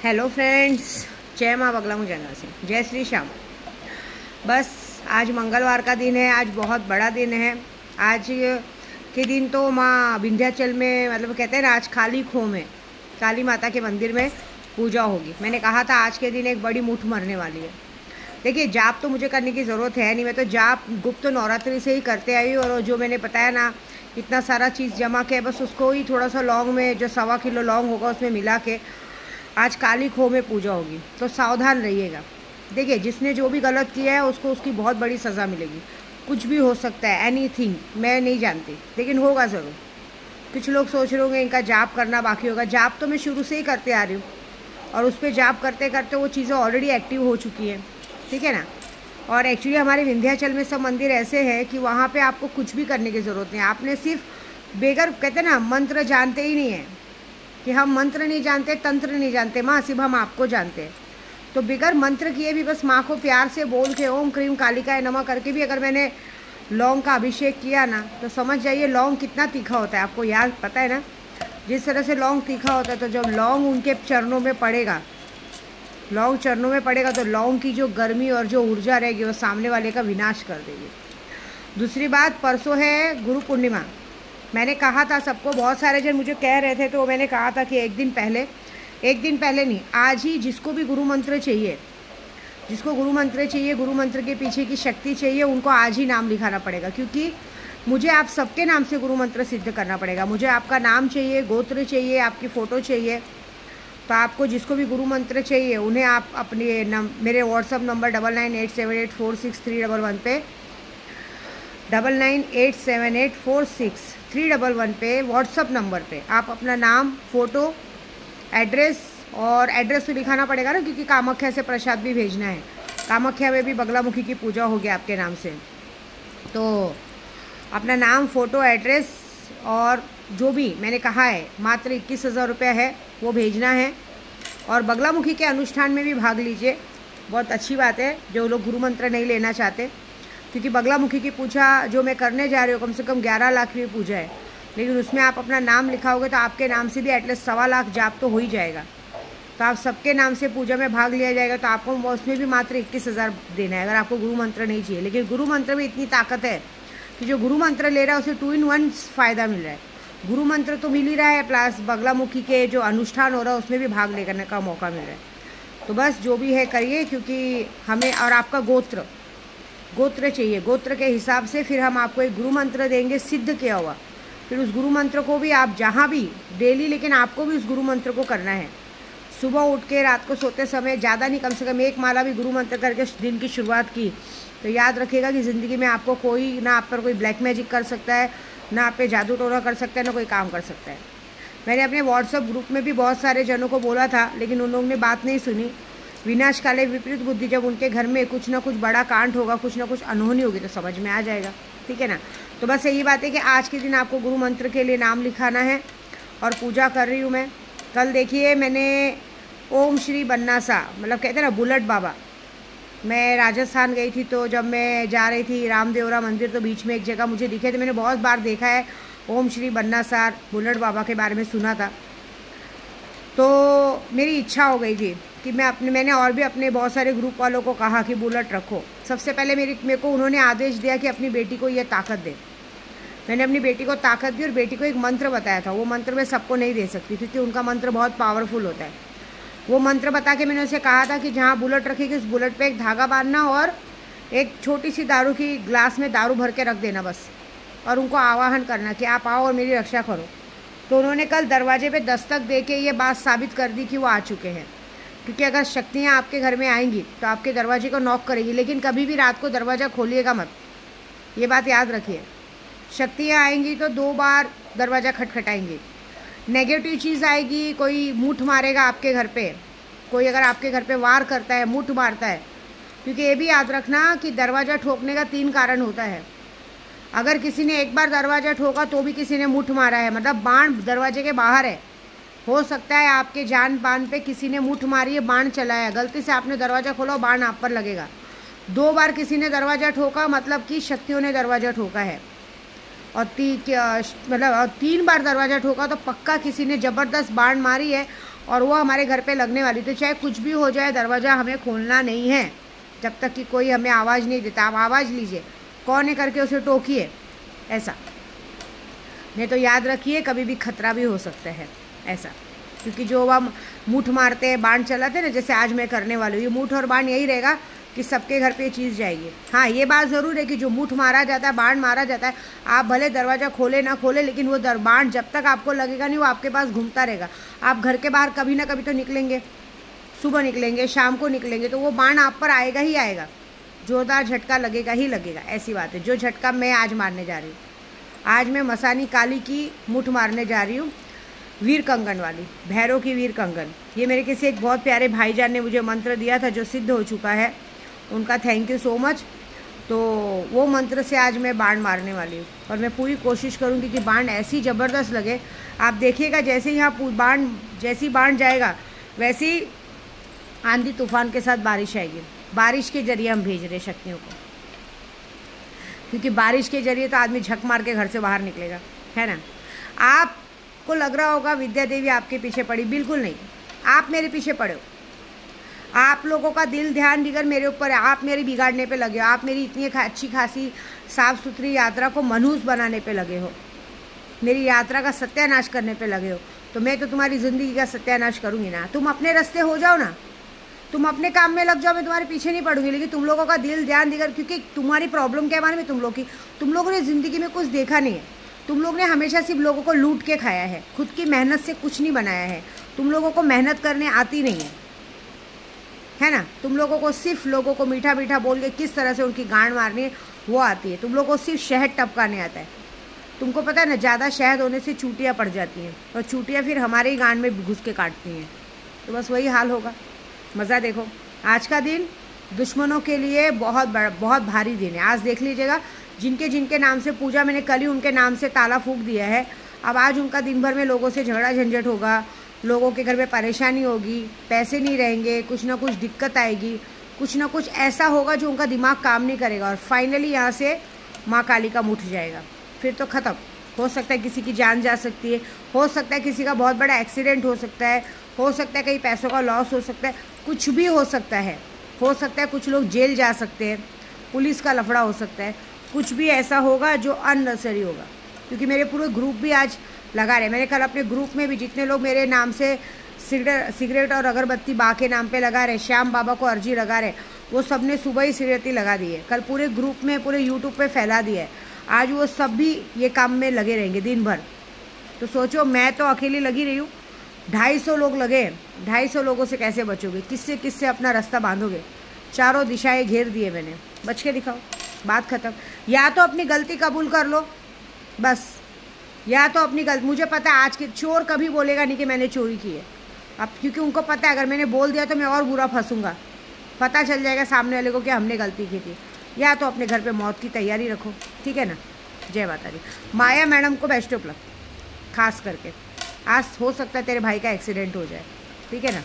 Hello friends, जय माँ बगला मुजन्ना से, जय श्री श्याम। बस आज मंगलवार का दिन है, आज बहुत बड़ा दिन है। आज के दिन तो माँ विंध्याचल में मतलब कहते हैं ना, आज खाली खो में काली माता के मंदिर में पूजा होगी। मैंने कहा था आज के दिन एक बड़ी मुठ मरने वाली है। देखिए, जाप तो मुझे करने की ज़रूरत है नहीं, मैं तो जाप गुप्त नवरात्रि से ही करते आई। और जो मैंने बताया ना, इतना सारा चीज़ जमा के बस उसको ही थोड़ा सा लौंग में, जो 1.25 किलो लौंग होगा उसमें मिला के आज काली खो में पूजा होगी। तो सावधान रहिएगा। देखिए, जिसने जो भी गलत किया है उसको उसकी बहुत बड़ी सज़ा मिलेगी। कुछ भी हो सकता है, एनीथिंग, मैं नहीं जानती, लेकिन होगा ज़रूर। कुछ लोग सोच रहे होंगे इनका जाप करना बाकी होगा। जाप तो मैं शुरू से ही करते आ रही हूँ और उस पर जाप करते करते वो चीज़ें ऑलरेडी एक्टिव हो चुकी हैं, ठीक है ना। और एक्चुअली हमारे विंध्याचल में सब मंदिर ऐसे हैं कि वहाँ पे आपको कुछ भी करने की ज़रूरत नहीं। आपने सिर्फ बेगर कहते ना, मंत्र जानते ही नहीं है कि हम मंत्र नहीं जानते, तंत्र नहीं जानते माँ, सिर्फ हम आपको जानते हैं। तो बिगर मंत्र किए भी बस माँ को प्यार से बोल के ओम क्रीम कालिकाय नमः करके भी अगर मैंने लौंग का अभिषेक किया ना, तो समझ जाइए लौंग कितना तीखा होता है। आपको याद पता है ना, जिस तरह से लौंग तीखा होता है। तो जब लौंग उनके चरणों में पड़ेगा, लौंग चरणों में पड़ेगा, तो लौंग की जो गर्मी और जो ऊर्जा रहेगी वो सामने वाले का विनाश कर देगी। दूसरी बात, परसों है गुरु पूर्णिमा। मैंने कहा था सबको, बहुत सारे जन मुझे कह रहे थे, तो मैंने कहा था कि एक दिन पहले नहीं, आज ही जिसको भी गुरु मंत्र चाहिए, जिसको गुरु मंत्र चाहिए, गुरु मंत्र के पीछे की शक्ति चाहिए, उनको आज ही नाम लिखाना पड़ेगा। क्योंकि मुझे आप सबके नाम से गुरु मंत्र सिद्ध करना पड़ेगा। मुझे आपका नाम चाहिए, गोत्र चाहिए, आपकी फ़ोटो चाहिए। तो आपको जिसको भी गुरु मंत्र चाहिए उन्हें आप अपने मेरे व्हाट्सअप नंबर 9987846311 पे 9987846311 पे व्हाट्सअप नंबर पे आप अपना नाम, फ़ोटो, एड्रेस, और एड्रेस तो लिखाना पड़ेगा ना, क्योंकि कामाख्या से प्रसाद भी भेजना है। कामाख्या में भी बगलामुखी की पूजा होगी आपके नाम से। तो अपना नाम, फ़ोटो, एड्रेस और जो भी मैंने कहा है, मात्र 21,000 रुपये है, वो भेजना है। और बगलामुखी के अनुष्ठान में भी भाग लीजिए। बहुत अच्छी बात है जो लोग गुरु मंत्र नहीं लेना चाहते, क्योंकि बगलामुखी की पूजा जो मैं करने जा रही हूँ कम से कम 11 लाख की पूजा है। लेकिन उसमें आप अपना नाम लिखाओगे तो आपके नाम से भी एटलीस्ट 1.25 लाख जाप तो हो ही जाएगा। तो आप सबके नाम से पूजा में भाग लिया जाएगा। तो आपको उसमें भी मात्र 21,000 देना है, अगर आपको गुरु मंत्र नहीं चाहिए। लेकिन गुरु मंत्र में इतनी ताकत है कि जो गुरु मंत्र ले रहा है उसे 2 in 1 फ़ायदा मिल रहा है। गुरु मंत्र तो मिल ही रहा है, प्लस बगलामुखी के जो अनुष्ठान हो रहा है उसमें भी भाग लेने का मौका मिल रहा है। तो बस जो भी है करिए, क्योंकि हमें, और आपका गोत्र चाहिए। गोत्र के हिसाब से फिर हम आपको एक गुरु मंत्र देंगे सिद्ध किया हुआ। फिर उस गुरु मंत्र को भी आप जहाँ भी डेली, लेकिन आपको भी उस गुरु मंत्र को करना है। सुबह उठ के रात को सोते समय, ज़्यादा नहीं, कम से कम 1 माला भी गुरु मंत्र करके दिन की शुरुआत की, तो याद रखिएगा कि ज़िंदगी में आपको कोई ना, आप पर कोई ब्लैक मैजिक कर सकता है, ना आप पे जादू टोना कर सकता है, ना कोई काम कर सकता है। मैंने अपने व्हाट्सअप ग्रुप में भी बहुत सारे जनों को बोला था, लेकिन उन लोगों ने बात नहीं सुनी। विनाश काले विपरीत बुद्धि, जब उनके घर में कुछ ना कुछ बड़ा कांड होगा, कुछ ना कुछ अनहोनी होगी, तो समझ में आ जाएगा, ठीक है ना। तो बस यही बात है कि आज के दिन आपको गुरु मंत्र के लिए नाम लिखाना है और पूजा कर रही हूँ मैं। कल देखिए, मैंने ओम श्री बन्नासा, मतलब कहते हैं ना बुलेट बाबा, मैं राजस्थान गई थी, तो जब मैं जा रही थी रामदेवरा मंदिर, तो बीच में एक जगह मुझे दिखे थे। मैंने बहुत बार देखा है ओम श्री बन्नासार बुलेट बाबा के बारे में सुना था। तो मेरी इच्छा हो गई थी कि मैंने और भी अपने बहुत सारे ग्रुप वालों को कहा कि बुलेट रखो। सबसे पहले मेरे को उन्होंने आदेश दिया कि अपनी बेटी को ये ताकत दे। मैंने अपनी बेटी को ताकत दी और बेटी को एक मंत्र बताया था। वो मंत्र मैं सबको नहीं दे सकती, क्योंकि उनका मंत्र बहुत पावरफुल होता है। वो मंत्र बता के मैंने उसे कहा था कि जहाँ बुलेट रखेगी उस बुलेट पे एक धागा बांधना और एक छोटी सी दारू की ग्लास में दारू भर के रख देना बस, और उनको आवाहन करना कि आप आओ और मेरी रक्षा करो। तो उन्होंने कल दरवाजे पे दस्तक दे के ये बात साबित कर दी कि वो आ चुके हैं। क्योंकि अगर शक्तियाँ आपके घर में आएंगी तो आपके दरवाजे को नॉक करेगी, लेकिन कभी भी रात को दरवाज़ा खोलिएगा मत, ये बात याद रखिए। शक्तियाँ आएंगी तो 2 बार दरवाज़ा खटखटाएंगी। नेगेटिव चीज़ आएगी, कोई मूठ मारेगा आपके घर पे, कोई अगर आपके घर पे वार करता है, मूठ मारता है। क्योंकि ये भी याद रखना कि दरवाज़ा ठोकने का 3 कारण होता है। अगर किसी ने एक बार दरवाज़ा ठोका तो भी किसी ने मुठ मारा है, मतलब बाण दरवाजे के बाहर है। हो सकता है आपके जान बान पे किसी ने मुठ मारी है, बाण चलाया, गलती से आपने दरवाज़ा खोला, बाण आप पर लगेगा। 2 बार किसी ने दरवाज़ा ठोका मतलब कि शक्तियों ने दरवाज़ा ठोका है। और 3 बार दरवाज़ा ठोका तो पक्का किसी ने ज़बरदस्त बाण मारी है और वो हमारे घर पे लगने वाली। तो चाहे कुछ भी हो जाए, दरवाज़ा हमें खोलना नहीं है जब तक कि कोई हमें आवाज़ नहीं देता। आप आवाज़ लीजिए, कौन है करके उसे टोकिए, ऐसा नहीं तो याद रखिए कभी भी खतरा भी हो सकता है ऐसा। क्योंकि जो हम मुठ मारते हैं, बाण चलाते हैं ना, जैसे आज मैं करने वाली हूँ, ये मुठ और बाण यही रहेगा कि सबके घर पे ये चीज़ जाएगी। हाँ, ये बात ज़रूर है कि जो मुठ मारा जाता है, बाण मारा जाता है, आप भले दरवाज़ा खोले ना खोले, लेकिन वो बाण जब तक आपको लगेगा नहीं, वो आपके पास घूमता रहेगा। आप घर के बाहर कभी ना कभी तो निकलेंगे, सुबह निकलेंगे, शाम को निकलेंगे, तो वो बाण आप पर आएगा ही आएगा, जोरदार झटका लगेगा ही लगेगा। ऐसी बात है। जो झटका मैं आज मारने जा रही हूँ, आज मैं मसानी काली की मुठ मारने जा रही हूँ, वीर कंगन वाली, भैरव की वीर कंगन। ये मेरे किसी एक बहुत प्यारे भाईजान ने मुझे मंत्र दिया था जो सिद्ध हो चुका है, उनका थैंक यू सो मच। तो वो मंत्र से आज मैं बाण मारने वाली हूँ और मैं पूरी कोशिश करूँगी कि बाण ऐसी ज़बरदस्त लगे। आप देखिएगा जैसे यहाँ बाण, जैसी बाण जाएगा वैसी आंधी तूफान के साथ बारिश आएगी। बारिश के जरिए हम भेज रहे शक्तियों को, क्योंकि बारिश के जरिए तो आदमी झक मार के घर से बाहर निकलेगा, है ना। आपको लग रहा होगा विद्या देवी आपके पीछे पड़ी, बिल्कुल नहीं, आप मेरे पीछे पड़े हो। आप लोगों का दिल ध्यान जिगर मेरे ऊपर है, आप मेरी बिगाड़ने पे लगे हो, आप मेरी इतनी अच्छी खासी साफ़ सुथरी यात्रा को मनहूस बनाने पे लगे हो, मेरी यात्रा का सत्यानाश करने पे लगे हो। तो मैं तो तुम्हारी ज़िंदगी का सत्यानाश करूँगी ना। तुम अपने रास्ते हो जाओ ना, तुम अपने काम में लग जाओ, मैं तुम्हारे पीछे नहीं पड़ूंगी। लेकिन तुम लोगों का दिल ध्यान जिगर, क्योंकि तुम्हारी प्रॉब्लम क्या माने में, तुम लोगों ने ज़िंदगी में कुछ देखा नहीं है। तुम लोग ने हमेशा सिर्फ लोगों को लूट के खाया है, खुद की मेहनत से कुछ नहीं बनाया है। तुम लोगों को मेहनत करने आती नहीं है ना। तुम लोगों को सिर्फ लोगों को मीठा मीठा बोल के किस तरह से उनकी गांड मारनी है वो आती है। तुम लोगों को सिर्फ शहद टपकाने आता है। तुमको पता है ना, ज़्यादा शहद होने से चूटियाँ पड़ जाती हैं और चूटियाँ फिर हमारे ही गांड में घुस के काटती हैं। तो बस वही हाल होगा। मज़ा देखो, आज का दिन दुश्मनों के लिए बहुत भारी दिन है। आज देख लीजिएगा, जिनके जिनके नाम से पूजा मैंने कल ही उनके नाम से ताला फूंक दिया है। अब आज उनका दिन भर में लोगों से झगड़ा झंझट होगा, लोगों के घर में परेशानी होगी, पैसे नहीं रहेंगे, कुछ ना कुछ दिक्कत आएगी, कुछ ना कुछ ऐसा होगा जो उनका दिमाग काम नहीं करेगा और फाइनली यहाँ से माँ काली का मुठ जाएगा। फिर तो ख़त्म। हो सकता है किसी की जान जा सकती है, हो सकता है किसी का बहुत बड़ा एक्सीडेंट हो सकता है, हो सकता है कहीं पैसों का लॉस हो सकता है, कुछ भी हो सकता है। हो सकता है कुछ लोग जेल जा सकते हैं, पुलिस का लफड़ा हो सकता है, कुछ भी ऐसा होगा जो अननेसेसरी होगा। क्योंकि मेरे पूरे ग्रुप भी आज लगा रहे। मैंने कल अपने ग्रुप में भी जितने लोग मेरे नाम से सिगरेट और अगरबत्ती बा के नाम पे लगा रहे, श्याम बाबा को अर्जी लगा रहे, वो सब ने सुबह ही सिगरेटी लगा दी है। कल पूरे ग्रुप में, पूरे यूट्यूब पे फैला दिया है। आज वो सब भी ये काम में लगे रहेंगे दिन भर। तो सोचो, मैं तो अकेली लगी रही हूँ, 250 लोग लगे। 250 लोगों से कैसे बचोगे? किससे किससे अपना रास्ता बांधोगे? चारों दिशाएं घेर दिए मैंने, बच के दिखाओ, बात खत्म। या तो अपनी गलती कबूल कर लो बस, या तो अपनी गलती। मुझे पता है आज के चोर कभी बोलेगा नहीं कि मैंने चोरी की है, अब क्योंकि उनको पता है अगर मैंने बोल दिया तो मैं और बुरा फंसूंगा, पता चल जाएगा सामने वाले को कि हमने गलती की थी। या तो अपने घर पे मौत की तैयारी रखो, ठीक है ना। जय माता दी। माया मैडम को बेस्ट ऑफ लक, खास करके आज हो सकता है तेरे भाई का एक्सीडेंट हो जाए, ठीक है ना।